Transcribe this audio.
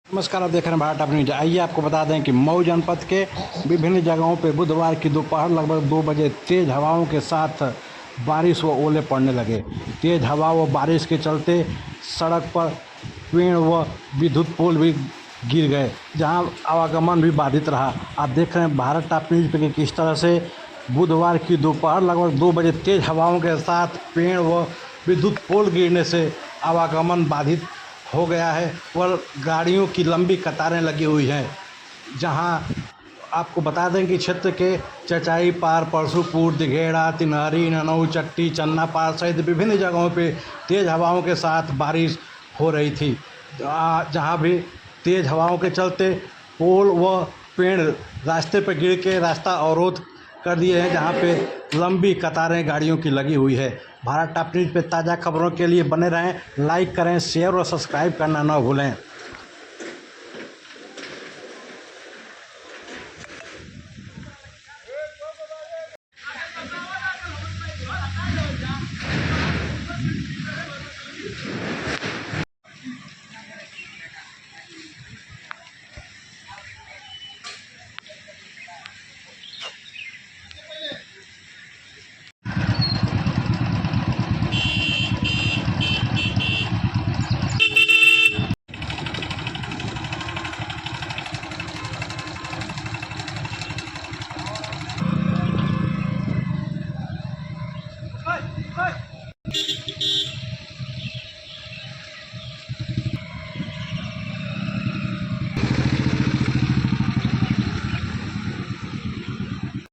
नमस्कार, आप देख रहे हैं भारत टॉप न्यूज। आइए आपको बता दें कि मऊ जनपद के विभिन्न जगहों पर बुधवार की दोपहर लगभग 2 बजे तेज हवाओं के साथ बारिश व ओले पड़ने लगे। तेज हवा व बारिश के चलते सड़क पर पेड़ व विद्युत पोल भी गिर गए, जहां आवागमन भी बाधित रहा। आप देख रहे हैं भारत टॉप न्यूज पे कि किस तरह से बुधवार की दोपहर लगभग 2 बजे तेज हवाओं के साथ पेड़ व विद्युत पोल गिरने से आवागमन बाधित हो गया है और गाड़ियों की लंबी कतारें लगी हुई हैं। जहां आपको बता दें कि क्षेत्र के चचाई पार, परशुपुर, दिघेड़ा, तिनहरी, ननऊ, चट्टी, चन्नापार सहित विभिन्न जगहों पे तेज़ हवाओं के साथ बारिश हो रही थी। जहां भी तेज़ हवाओं के चलते पोल व पेड़ रास्ते पर गिर के रास्ता अवरोध कर दिए हैं, जहां पे लंबी कतारें गाड़ियों की लगी हुई है। भारत टॉप न्यूज़ पे ताज़ा खबरों के लिए बने रहें, लाइक करें, शेयर और सब्सक्राइब करना न भूलें।